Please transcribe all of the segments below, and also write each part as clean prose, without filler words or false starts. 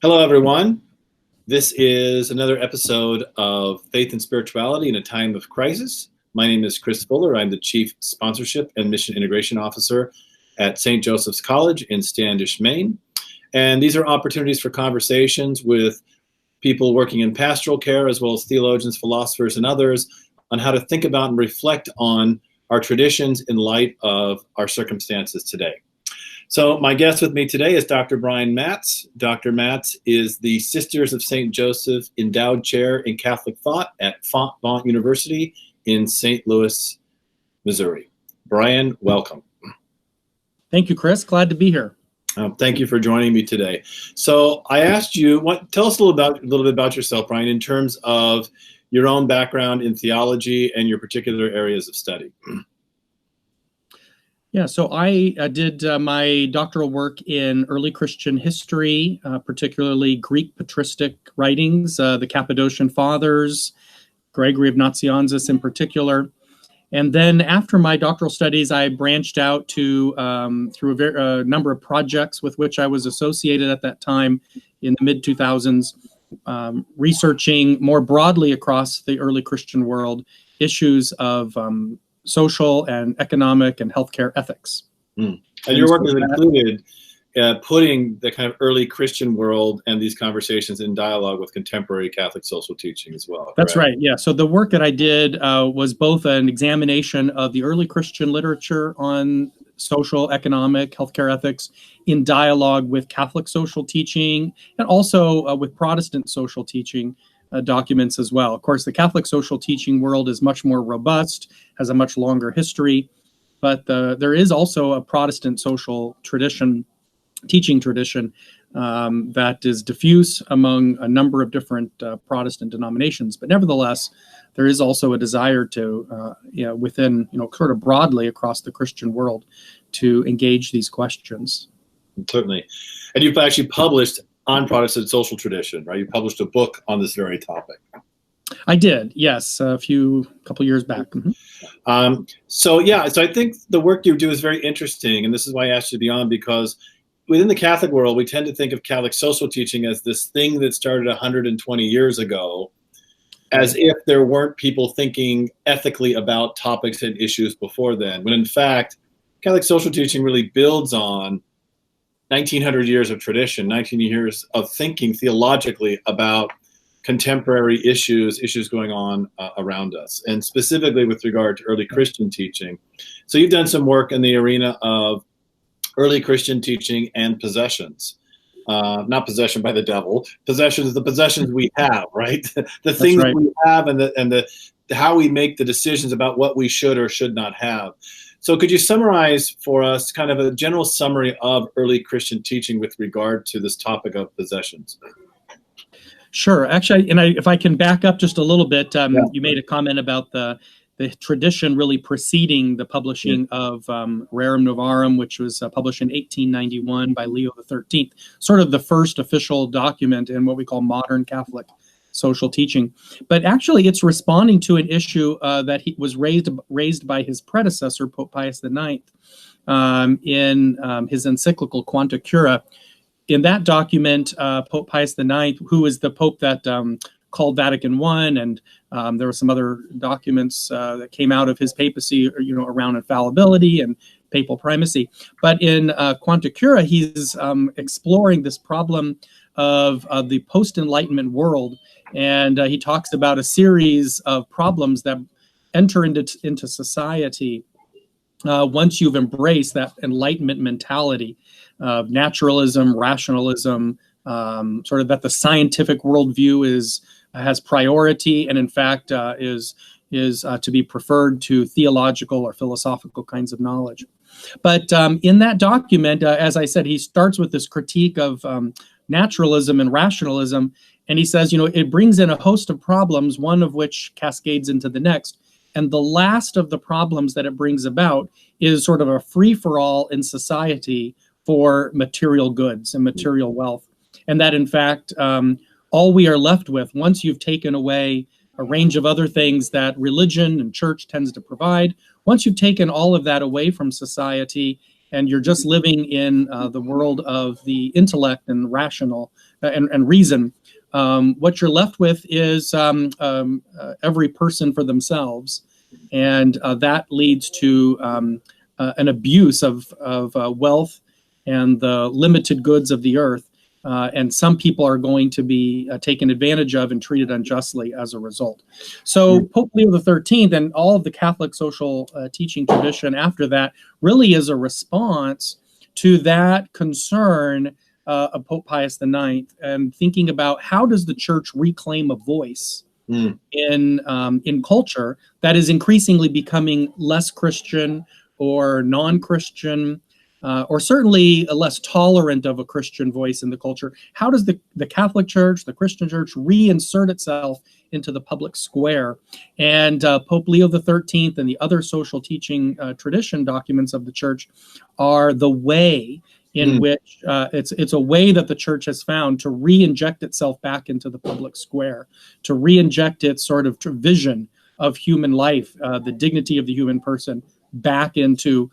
Hello, everyone. This is another episode of Faith and Spirituality in a Time of Crisis. My name is Chris Fuller. I'm the Chief Sponsorship and Mission Integration Officer at St. Joseph's College in Standish, Maine. And these are opportunities for conversations with people working in pastoral care, as well as theologians, philosophers, and others, on how to think about and reflect on our traditions in light of our circumstances today. So my guest with me today is Dr. Brian Matz. Dr. Matz is the Sisters of St. Joseph Endowed Chair in Catholic Thought at Fontbonne University in St. Louis, Missouri. Brian, welcome. Thank you, Chris. Glad to be here. Thank you for joining me today. So I asked you, tell us a little bit about yourself, Brian, in terms of your own background in theology and your particular areas of study. Yeah, so I did my doctoral work in early Christian history, particularly Greek patristic writings, the Cappadocian Fathers, Gregory of Nazianzus in particular. And then after my doctoral studies, I branched out to through a number of projects with which I was associated at that time in the mid-2000s, researching more broadly across the early Christian world issues of social and economic and healthcare ethics. And your work has included putting the kind of early Christian world and these conversations in dialogue with contemporary Catholic social teaching as well. That's right, yeah. So the work that I did was both an examination of the early Christian literature on social, economic, healthcare ethics in dialogue with Catholic social teaching and also with Protestant social teaching documents as well. Of course, the Catholic social teaching world is much more robust, has a much longer history, but there is also a Protestant social tradition, teaching tradition, that is diffuse among a number of different Protestant denominations. But nevertheless, there is also a desire to, within, sort of broadly across the Christian world, to engage these questions. Certainly. And you've actually published on Protestant social tradition, right? You published a book on this very topic. I did, yes, a couple years back. Mm-hmm. So I think the work you do is very interesting, and this is why I asked you to be on, because within the Catholic world, we tend to think of Catholic social teaching as this thing that started 120 years ago, as if there weren't people thinking ethically about topics and issues before then, when in fact, Catholic social teaching really builds on 1900 years of tradition, 19 years of thinking theologically about contemporary issues going on around us, and specifically with regard to early Christian teaching. So you've done some work in the arena of early Christian teaching and possessions. Not possession by the devil, possessions, the possessions we have, right? The things right. We have and how we make the decisions about what we should or should not have. So could you summarize for us kind of a general summary of early Christian teaching with regard to this topic of possessions? Sure. Actually, if I can back up just a little bit, you made a comment about the tradition really preceding the publishing of Rerum Novarum, which was published in 1891 by Leo XIII, sort of the first official document in what we call modern Catholic social teaching. But actually, it's responding to an issue that was raised by his predecessor, Pope Pius IX, in his encyclical Quanta Cura. In that document, Pope Pius IX, who is the Pope that called Vatican I, and there were some other documents that came out of his papacy, around infallibility and papal primacy. But in Quanta Cura, he's exploring this problem of the post-Enlightenment world, and he talks about a series of problems that enter into society once you've embraced that Enlightenment mentality of naturalism, rationalism, sort of that the scientific worldview has priority, and in fact is to be preferred to theological or philosophical kinds of knowledge. But in that document, as I said, he starts with this critique of naturalism and rationalism, and he says, it brings in a host of problems, one of which cascades into the next. And the last of the problems that it brings about is sort of a free-for-all in society for material goods and material wealth. And that, in fact, all we are left with, once you've taken away a range of other things that religion and church tends to provide, once you've taken all of that away from society, and you're just living in the world of the intellect and rational and reason, what you're left with is every person for themselves, and that leads to an abuse of wealth and the limited goods of the earth. And some people are going to be taken advantage of and treated unjustly as a result. So Pope Leo XIII and all of the Catholic social teaching tradition after that really is a response to that concern of Pope Pius IX, and thinking about how does the church reclaim a voice in culture that is increasingly becoming less Christian or non-Christian, or certainly a less tolerant of a Christian voice in the culture. How does the Catholic Church, the Christian Church, reinsert itself into the public square? And Pope Leo XIII and the other social teaching tradition documents of the Church are the way in which it's a way that the Church has found to re-inject itself back into the public square, to re-inject its sort of vision of human life, the dignity of the human person, back into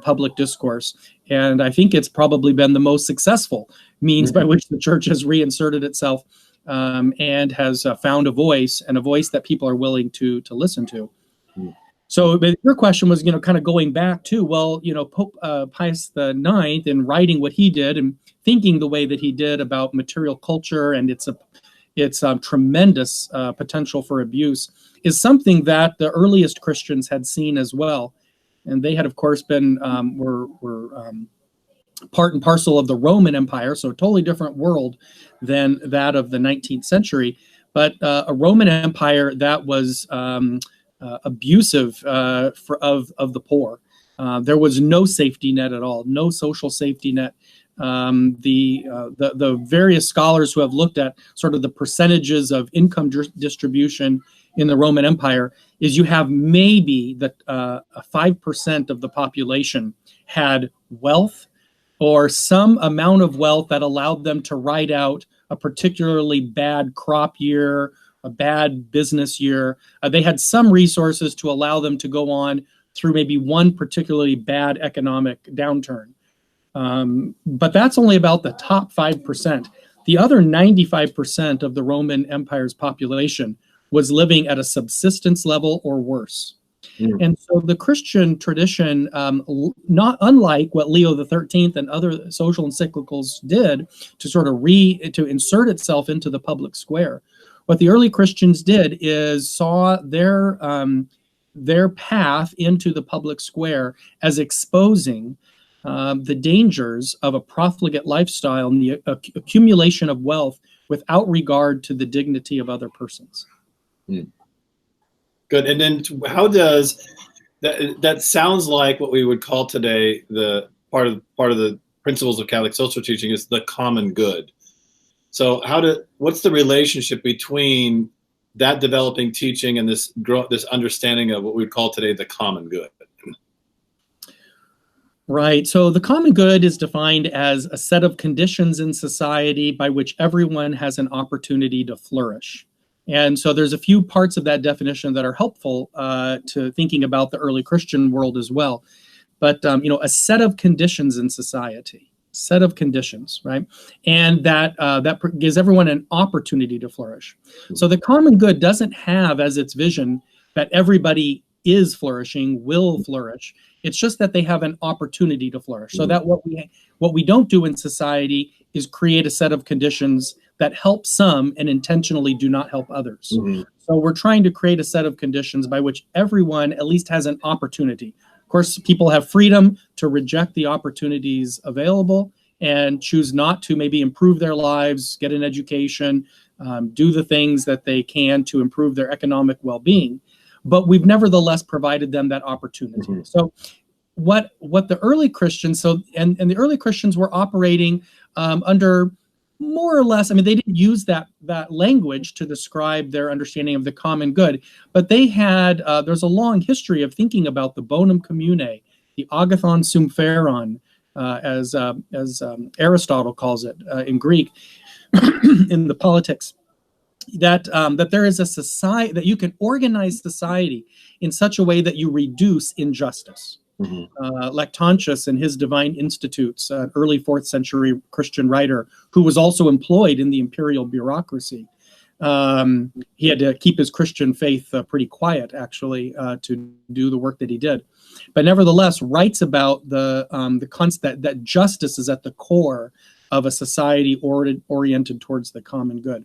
public discourse. And I think it's probably been the most successful means by which the church has reinserted itself and has found a voice, and a voice that people are willing to listen to. So your question was, kind of going back to, well, Pope Pius IX, in writing what he did and thinking the way that he did about material culture and its tremendous potential for abuse, is something that the earliest Christians had seen as well. And they had, of course, been were part and parcel of the Roman Empire, so a totally different world than that of the 19th century. But a Roman Empire that was abusive of the poor. There was no safety net at all, no social safety net. The various scholars who have looked at sort of the percentages of income distribution in the Roman Empire is you have maybe 5% of the population had wealth or some amount of wealth that allowed them to ride out a particularly bad crop year, a bad business year. They had some resources to allow them to go on through maybe one particularly bad economic downturn. But that's only about the top 5%. The other 95% of the Roman Empire's population was living at a subsistence level or worse. And so the Christian tradition, not unlike what Leo XIII and other social encyclicals did to sort of to insert itself into the public square, what the early Christians did is saw their path into the public square as exposing the dangers of a profligate lifestyle and the accumulation of wealth without regard to the dignity of other persons. Good. And then how does that sounds like what we would call today the part of the principles of Catholic social teaching is the common good. So what's the relationship between that developing teaching and this understanding of what we would call today the common good? Right. So the common good is defined as a set of conditions in society by which everyone has an opportunity to flourish. And so there's a few parts of that definition that are helpful to thinking about the early Christian world as well. But, a set of conditions in society, set of conditions, right? And that gives everyone an opportunity to flourish. So the common good doesn't have as its vision that everybody is flourishing, will flourish. It's just that they have an opportunity to flourish. So that what we don't do in society is create a set of conditions that help some and intentionally do not help others. So we're trying to create a set of conditions by which everyone at least has an opportunity. Of course, people have freedom to reject the opportunities available and choose not to maybe improve their lives, get an education, do the things that they can to improve their economic well-being. But we've nevertheless provided them that opportunity. So what the early Christians, and the early Christians were operating under more or less, they didn't use that language to describe their understanding of the common good, but they had, there's a long history of thinking about the bonum commune, the agathon sum pheron, as Aristotle calls it in Greek, in the Politics, that there is a society, that you can organize society in such a way that you reduce injustice. Mhm. Lactantius and his Divine Institutes, an early 4th century Christian writer who was also employed in the imperial bureaucracy. He had to keep his Christian faith pretty quiet, actually, to do the work that he did. But nevertheless, writes about the concept that justice is at the core of a society oriented towards the common good.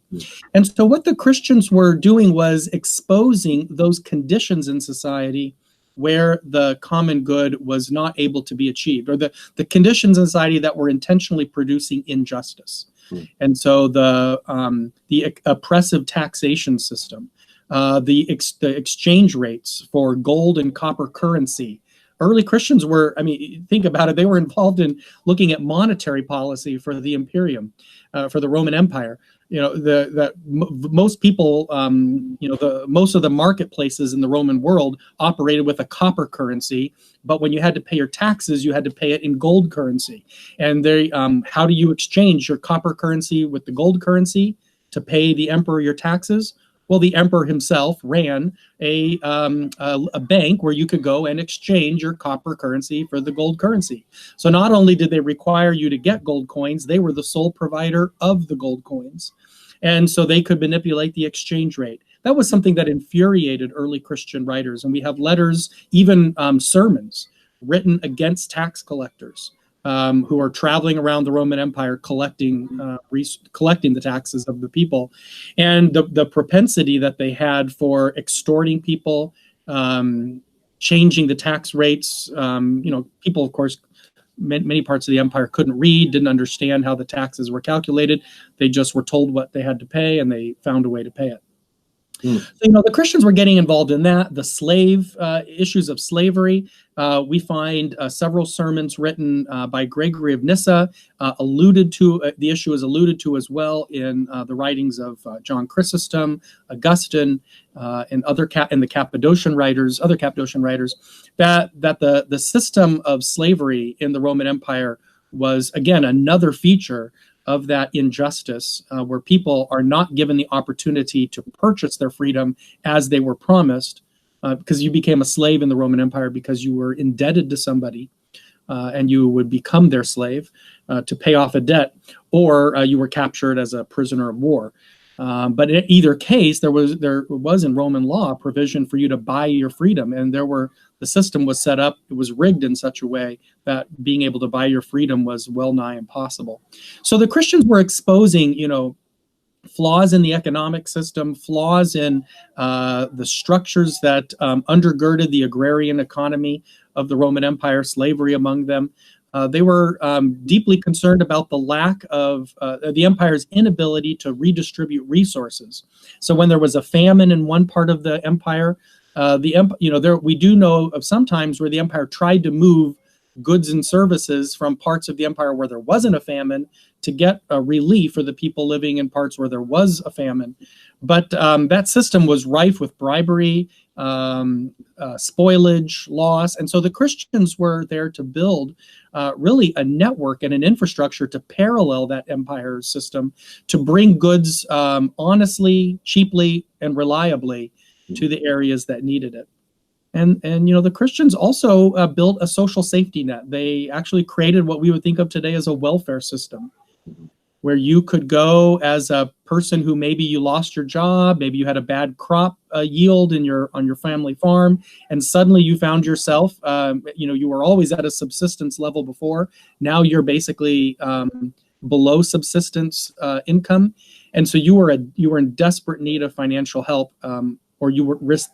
And so what the Christians were doing was exposing those conditions in society where the common good was not able to be achieved, or the conditions in society that were intentionally producing injustice. And so the oppressive taxation system, the exchange rates for gold and copper currency. Early Christians were, I mean, think about it, they were involved in looking at monetary policy for the imperium, for the Roman Empire. You know, most people, most of the marketplaces in the Roman world operated with a copper currency, but when you had to pay your taxes, you had to pay it in gold currency. And how do you exchange your copper currency with the gold currency to pay the emperor your taxes? Well, the emperor himself ran a bank where you could go and exchange your copper currency for the gold currency. So not only did they require you to get gold coins, they were the sole provider of the gold coins. And so they could manipulate the exchange rate. That was something that infuriated early Christian writers. And we have letters, even sermons, written against tax collectors who are traveling around the Roman Empire collecting the taxes of the people. And the propensity that they had for extorting people, changing the tax rates. People, of course, many parts of the empire couldn't read, didn't understand how the taxes were calculated. They just were told what they had to pay, and they found a way to pay it. So, the Christians were getting involved in that. The slave issues of slavery. We find several sermons written by Gregory of Nyssa alluded to. The issue is alluded to as well in the writings of John Chrysostom, Augustine, and other Cappadocian writers, that the system of slavery in the Roman Empire was, again, another feature of that injustice, where people are not given the opportunity to purchase their freedom as they were promised, because you became a slave in the Roman Empire because you were indebted to somebody, and you would become their slave to pay off a debt, or you were captured as a prisoner of war. But in either case, there was in Roman law a provision for you to buy your freedom, and the system was set up, it was rigged in such a way that being able to buy your freedom was well nigh impossible. So the Christians were exposing, flaws in the economic system, flaws in the structures that undergirded the agrarian economy of the Roman Empire, slavery among them. They were deeply concerned about the lack of the empire's inability to redistribute resources. So when there was a famine in one part of the empire, we do know of some times where the empire tried to move goods and services from parts of the empire where there wasn't a famine to get relief for the people living in parts where there was a famine. But that system was rife with bribery, spoilage, loss. And so the Christians were there to build really a network and an infrastructure to parallel that empire system, to bring goods honestly, cheaply, and reliably to the areas that needed it. And the Christians also built a social safety net. They actually created what we would think of today as a welfare system, where you could go as a person who maybe you lost your job, maybe you had a bad crop yield on your family farm, and suddenly you found yourself, you were always at a subsistence level before. Now you're basically below subsistence income, and so you were in desperate need of financial help, or you were risk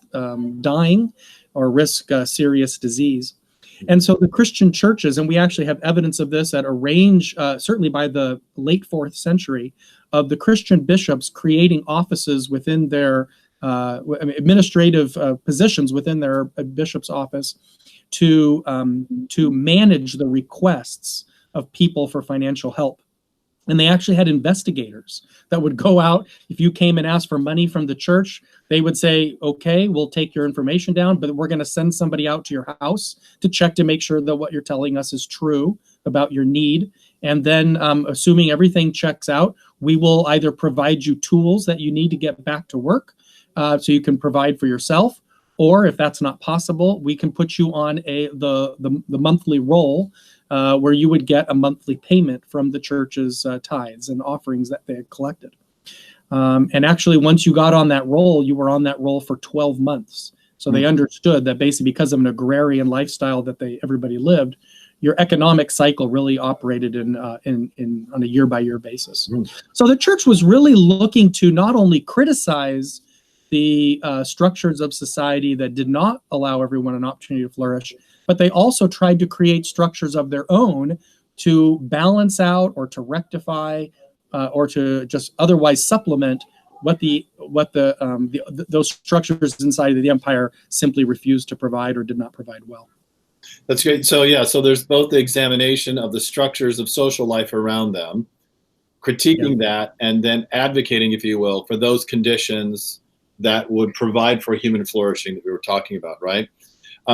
dying, or risk serious disease. And so the Christian churches, and we actually have evidence of this at a range, certainly by the late 4th century, of the Christian bishops creating offices within their administrative positions within their bishop's office to manage the requests of people for financial help. And they actually had investigators that would go out. If you came and asked for money from the church, they would say, okay, we'll take your information down, but we're going to send somebody out to your house to check to make sure that what you're telling us is true about your need. And then assuming everything checks out, we will either provide you tools that you need to get back to work so you can provide for yourself, Or if that's not possible, we can put you on the monthly roll, where you would get a monthly payment from the church's tithes and offerings that they had collected. And actually, once you got on that roll, you were on that roll for 12 months. So they understood that basically because of an agrarian lifestyle that everybody lived, your economic cycle really operated on a year-by-year basis. So the church was really looking to not only criticize the structures of society that did not allow everyone an opportunity to flourish, but they also tried to create structures of their own to balance out or to rectify or to just otherwise supplement what those structures inside of the empire simply refused to provide or did not provide well. That's great. So yeah, so there's both the examination of the structures of social life around them, critiquing that, and then advocating, if you will, for those conditions that would provide for human flourishing that we were talking about, right?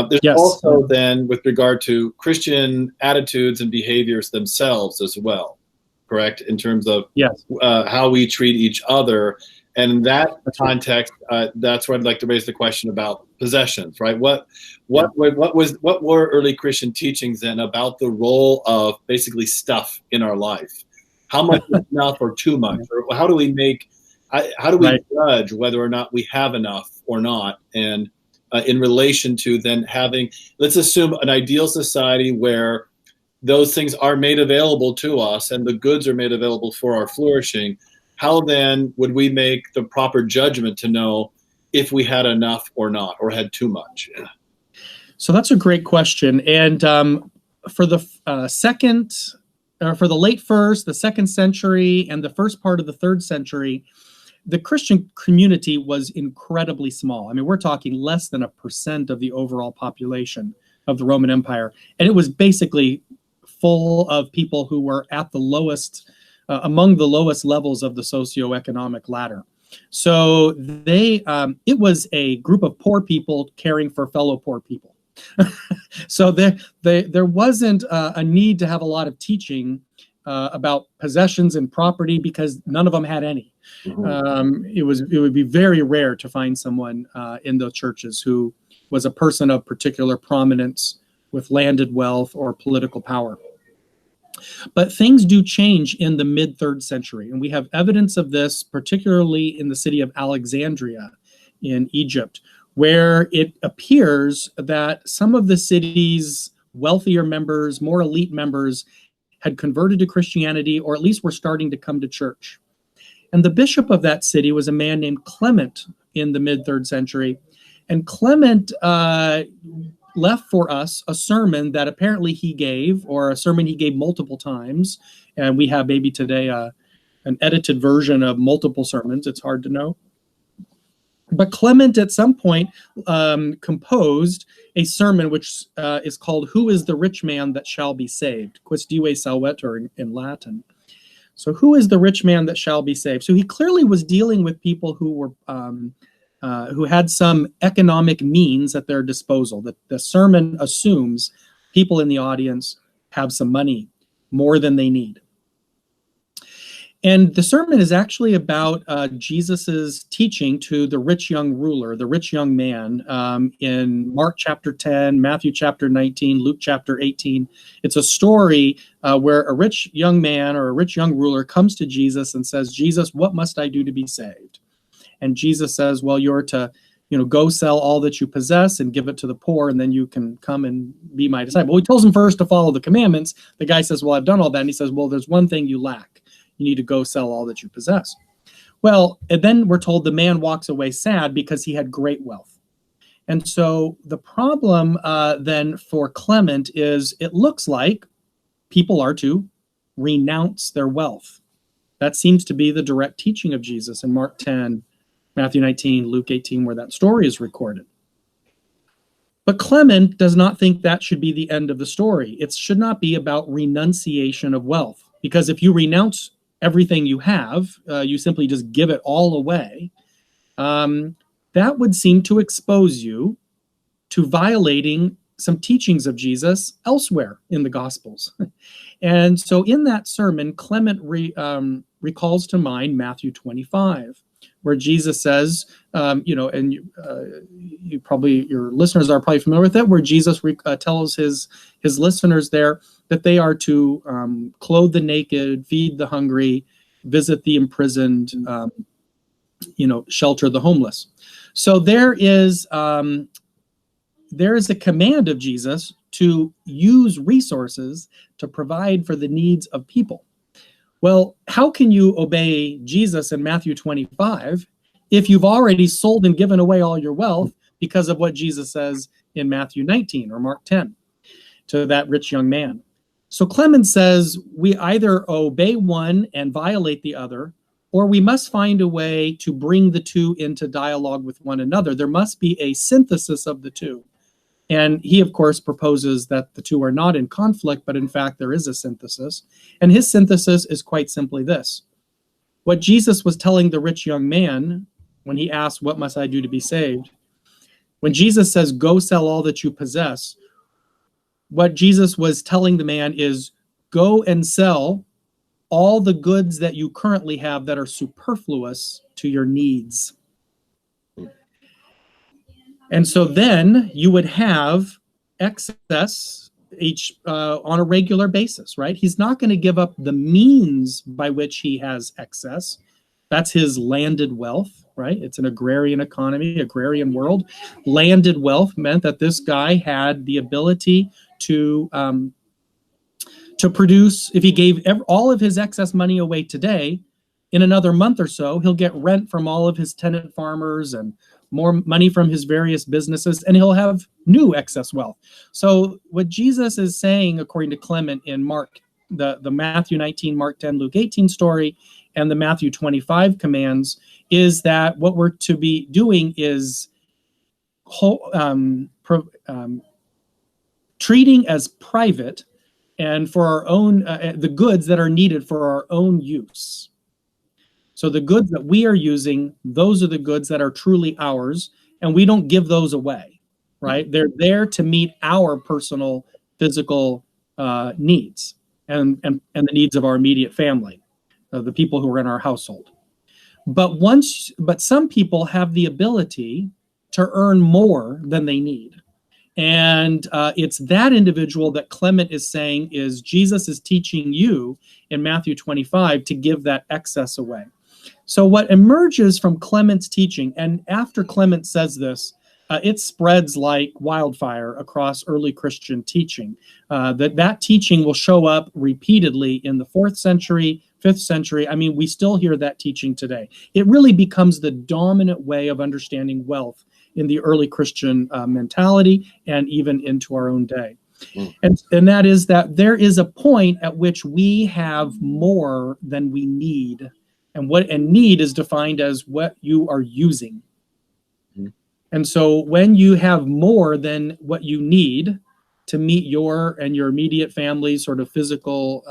There's also then, with regard to Christian attitudes and behaviors themselves as well, correct? In terms of how we treat each other. And in that context, that's where I'd like to raise the question about possessions, right? What were early Christian teachings then about the role of basically stuff in our life? How much is enough or too much? Or how do we judge whether or not we have enough or not? And in relation to then having, let's assume an ideal society where those things are made available to us and the goods are made available for our flourishing, how then would we make the proper judgment to know if we had enough or not, or had too much? So that's a great question. And for the late first, the second century, and the first part of the third century, the Christian community was incredibly small. I mean, we're talking less than 1% of the overall population of the Roman Empire. And it was basically full of people who were at the lowest, among the lowest levels of the socioeconomic ladder. So it was a group of poor people caring for fellow poor people. So there wasn't a need to have a lot of teaching about possessions and property because none of them had any. It would be very rare to find someone in those churches who was a person of particular prominence with landed wealth or political power. But things do change in the mid-3rd century, and we have evidence of this, particularly in the city of Alexandria in Egypt, where it appears that some of the city's wealthier members, more elite members, had converted to Christianity, or at least were starting to come to church. And the bishop of that city was a man named Clement in the mid-3rd century. And Clement left for us a sermon that apparently he gave, or a sermon he gave multiple times. And we have maybe today an edited version of multiple sermons. It's hard to know. But Clement at some point composed a sermon which is called "Who is the Rich Man That Shall Be Saved?" Quis dive salvetur in Latin. So who is the rich man that shall be saved? So he clearly was dealing with people who were who had some economic means at their disposal. The sermon assumes people in the audience have some money, more than they need. And the sermon is actually about Jesus's teaching to the rich young ruler, the rich young man, in Mark chapter 10, Matthew chapter 19, Luke chapter 18. It's a story where a rich young man or a rich young ruler comes to Jesus and says, "Jesus, what must I do to be saved?" And Jesus says, "Well, you're to, go sell all that you possess and give it to the poor, and then you can come and be my disciple." Well, he tells him first to follow the commandments. The guy says, "Well, I've done all that." And he says, "Well, there's one thing you lack. You need to go sell all that you possess." Well, and then we're told the man walks away sad because he had great wealth. And so the problem then for Clement is it looks like people are to renounce their wealth. That seems to be the direct teaching of Jesus in Mark 10, Matthew 19, Luke 18, where that story is recorded. But Clement does not think that should be the end of the story. It should not be about renunciation of wealth, because if you renounce everything you have, you simply just give it all away, that would seem to expose you to violating some teachings of Jesus elsewhere in the Gospels. And so in that sermon, Clement recalls to mind Matthew 25, where Jesus says, and you probably, your listeners are probably familiar with it, where Jesus tells his listeners there that they are to clothe the naked, feed the hungry, visit the imprisoned, shelter the homeless. So there is a command of Jesus to use resources to provide for the needs of people. Well, how can you obey Jesus in Matthew 25 if you've already sold and given away all your wealth because of what Jesus says in Matthew 19 or Mark 10 to that rich young man? So Clement says we either obey one and violate the other, or we must find a way to bring the two into dialogue with one another. There must be a synthesis of the two. And he, of course, proposes that the two are not in conflict, but in fact, there is a synthesis. And his synthesis is quite simply this. What Jesus was telling the rich young man when he asked, "What must I do to be saved?" When Jesus says, "Go sell all that you possess," what Jesus was telling the man is, go and sell all the goods that you currently have that are superfluous to your needs. And so then you would have excess on a regular basis, right? He's not going to give up the means by which he has excess. That's his landed wealth, right? It's an agrarian economy, agrarian world. Landed wealth meant that this guy had the ability to produce. If he gave all of his excess money away today, in another month or so, he'll get rent from all of his tenant farmers and more money from his various businesses, and he'll have new excess wealth. So what Jesus is saying, according to Clement in Mark, the Matthew 19, Mark 10, Luke 18 story, and the Matthew 25 commands, is that what we're to be doing is treating as private and for our own, the goods that are needed for our own use. So the goods that we are using, those are the goods that are truly ours, and we don't give those away, right? They're there to meet our personal physical needs and the needs of our immediate family, the people who are in our household. But some people have the ability to earn more than they need. And it's that individual that Clement is saying is Jesus is teaching you in Matthew 25 to give that excess away. So what emerges from Clement's teaching, and after Clement says this, it spreads like wildfire across early Christian teaching. That teaching will show up repeatedly in the 4th century, 5th century. I mean, we still hear that teaching today. It really becomes the dominant way of understanding wealth in the early Christian mentality and even into our own day. And that is that there is a point at which we have more than we need. And need is defined as what you are using. And so when you have more than what you need to meet your and your immediate family's sort of physical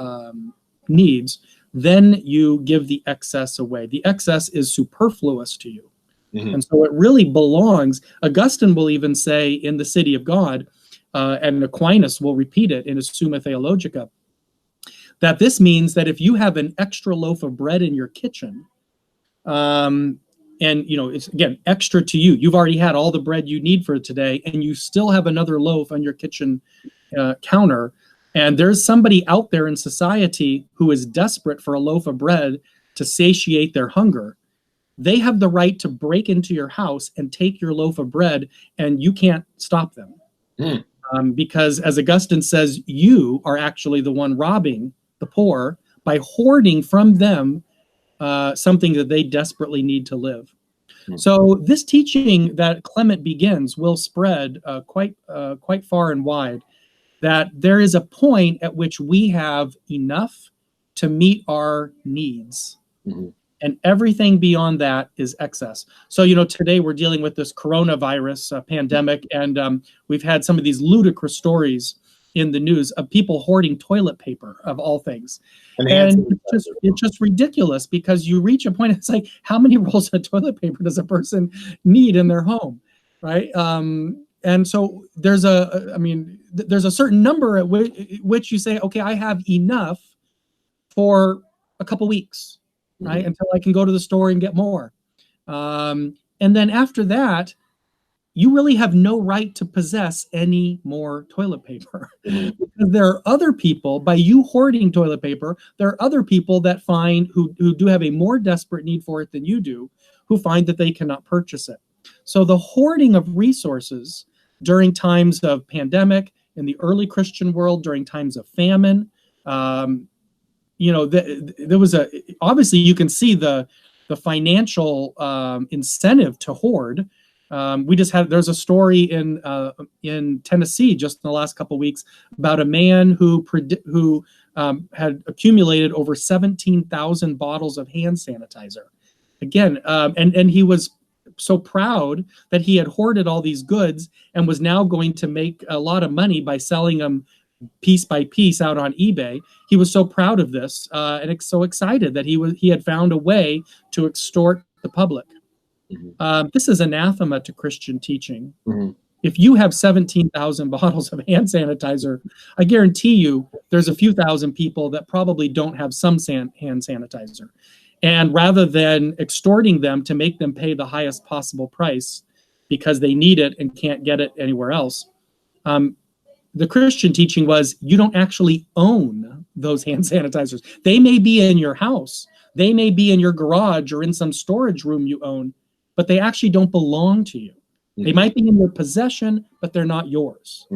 needs, then you give the excess away. The excess is superfluous to you. And so it really belongs. Augustine will even say in the City of God, and Aquinas will repeat it in his Summa Theologica, that this means that if you have an extra loaf of bread in your kitchen, and it's again extra to you, you've already had all the bread you need for today, and you still have another loaf on your kitchen counter, and there's somebody out there in society who is desperate for a loaf of bread to satiate their hunger. They have the right to break into your house and take your loaf of bread, and you can't stop them. Because as Augustine says, you are actually the one robbing the poor by hoarding from them something that they desperately need to live. So this teaching that Clement begins will spread quite far and wide, that there is a point at which we have enough to meet our needs. And everything beyond that is excess. So, today we're dealing with this coronavirus pandemic, and we've had some of these ludicrous stories in the news of people hoarding toilet paper, of all things. And it's just ridiculous, because you reach a point, it's like, how many rolls of toilet paper does a person need in their home, right? And so there's a certain number at which you say, okay, I have enough for a couple weeks. right? Until I can go to the store and get more. And then after that, you really have no right to possess any more toilet paper. Because there are other people, by you hoarding toilet paper, there are other people that find, who do have a more desperate need for it than you do, who find that they cannot purchase it. So the hoarding of resources during times of pandemic, in the early Christian world, during times of famine, there was obviously you can see the financial incentive to hoard. There's a story in Tennessee just in the last couple of weeks about a man who had accumulated over 17,000 bottles of hand sanitizer. Again, and he was so proud that he had hoarded all these goods and was now going to make a lot of money by selling them piece by piece out on eBay. He was so proud of this and so excited that he had found a way to extort the public. This is anathema to Christian teaching. If you have 17,000 bottles of hand sanitizer, I guarantee you there's a few thousand people that probably don't have some hand sanitizer. And rather than extorting them to make them pay the highest possible price because they need it and can't get it anywhere else, the Christian teaching was you don't actually own those hand sanitizers. They may be in your house. They may be in your garage or in some storage room you own, but they actually don't belong to you. They might be in your possession, but they're not yours,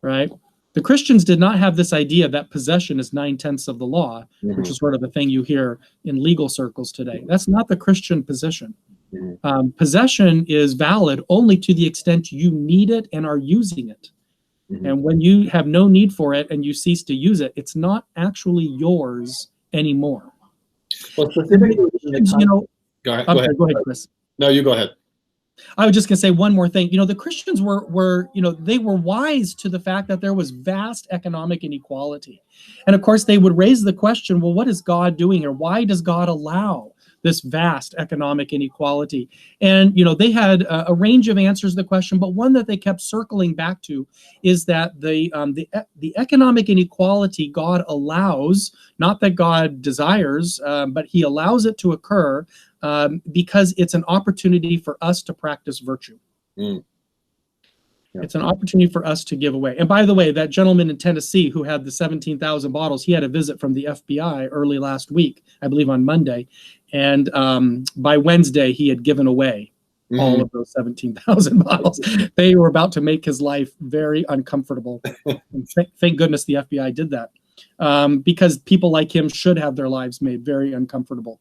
right? The Christians did not have this idea that possession is 9/10 of the law, which is sort of the thing you hear in legal circles today. That's not the Christian position. Possession is valid only to the extent you need it and are using it. And when you have no need for it and you cease to use it, it's not actually yours anymore. Well, specifically, go ahead, Chris. No, you go ahead. I was just going to say one more thing. The Christians they were wise to the fact that there was vast economic inequality. And of course, they would raise the question, well, what is God doing here? Why does God allow this vast economic inequality? And, they had a range of answers to the question, but one that they kept circling back to is that the economic inequality God allows, not that God desires, but he allows it to occur because it's an opportunity for us to practice virtue. It's an opportunity for us to give away. And by the way, that gentleman in Tennessee who had the 17,000 bottles, he had a visit from the FBI early last week, I believe on Monday. And by Wednesday, he had given away all of those 17,000 bottles. They were about to make his life very uncomfortable. And thank goodness the FBI did that, because people like him should have their lives made very uncomfortable.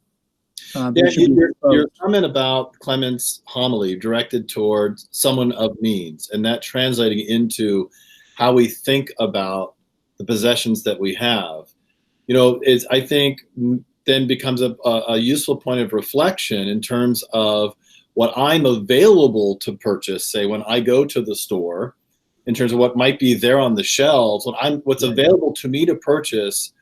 Your comment about Clement's homily directed toward someone of means, and that translating into how we think about the possessions that we have, is, I think, then becomes a useful point of reflection in terms of what I'm available to purchase, say, when I go to the store, in terms of what might be there on the shelves, what's available to me to purchase,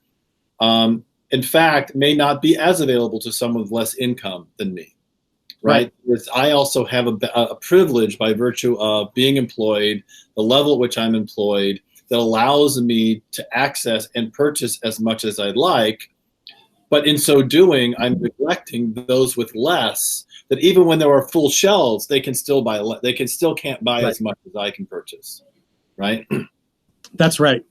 in fact, may not be as available to someone with less income than me, right? I also have a privilege by virtue of being employed, the level at which I'm employed, that allows me to access and purchase as much as I'd like. But in so doing, I'm neglecting those with less, that even when there are full shelves, they can still can't buy as much as I can purchase, right? That's right.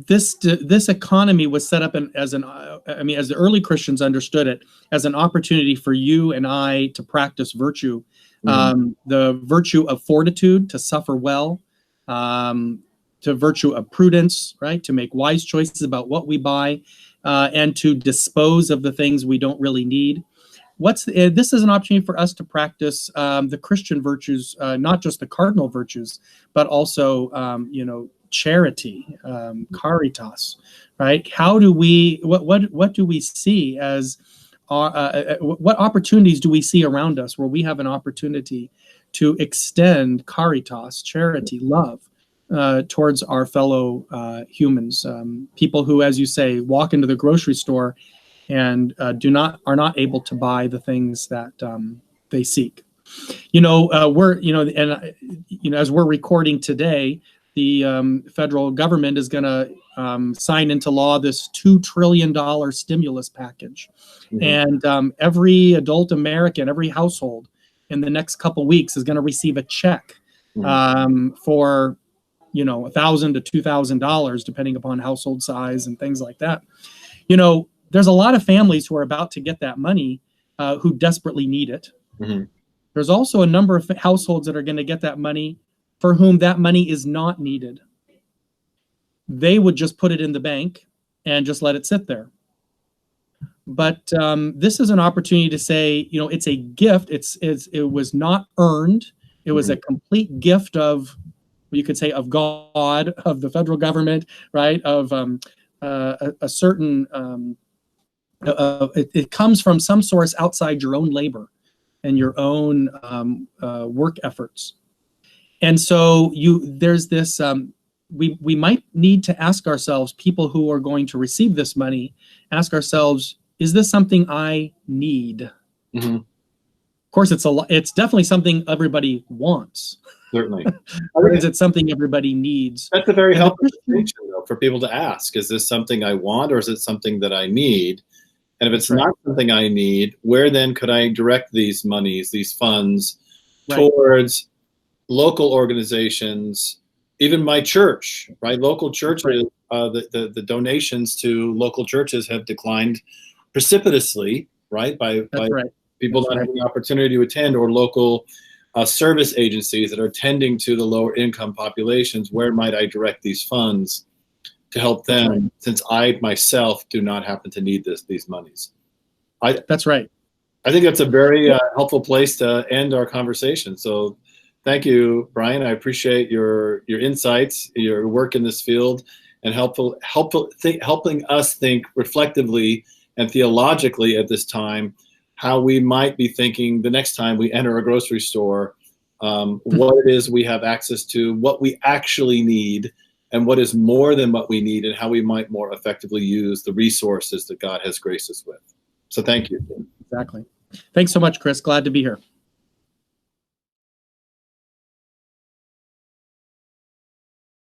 This economy was set up as the early Christians understood it, as an opportunity for you and I to practice virtue, the virtue of fortitude, to suffer well, to virtue of prudence, right, to make wise choices about what we buy, and to dispose of the things we don't really need. This is an opportunity for us to practice the Christian virtues, not just the cardinal virtues, but also charity, caritas, right? What do we see as what opportunities do we see around us where we have an opportunity to extend caritas, charity, love, towards our fellow humans, people who, as you say, walk into the grocery store and are not able to buy the things that they seek. As we're recording today, the federal government is going to sign into law this $2 trillion stimulus package. And every adult American, every household in the next couple weeks is going to receive a check for, you know, $1,000 to $2,000, depending upon household size and things like that. You know, there's a lot of families who are about to get that money who desperately need it. There's also a number of households that are going to get that money for whom that money is not needed. They would just put it in the bank and just let it sit there. But this is an opportunity to say, you know, it's a gift. It was not earned. It was a complete gift of, you could say, of God, of the federal government, right? Of a certain, it comes from some source outside your own labor and your own work efforts. And so there's this, we might need to ask ourselves, people who are going to receive this money, ask ourselves, is this something I need? Of course, it's definitely something everybody wants. Certainly. Or is it something everybody needs? That's a very helpful distinction, though, for people to ask. Is this something I want, or is it something that I need? And if it's not something I need, where then could I direct these monies, these funds, towards local organizations, even my church, right? Local churches, the donations to local churches have declined precipitously, right? By people not having the opportunity to attend, or local service agencies that are tending to the lower income populations. Where might I direct these funds to help them, since I myself do not happen to need these monies? That's right. I think that's a very helpful place to end our conversation. So thank you, Brian. I appreciate your insights, your work in this field, and helping us think reflectively and theologically at this time how we might be thinking the next time we enter a grocery store, what it is we have access to, what we actually need, and what is more than what we need, and how we might more effectively use the resources that God has graced us with. So thank you. Exactly. Thanks so much, Chris. Glad to be here.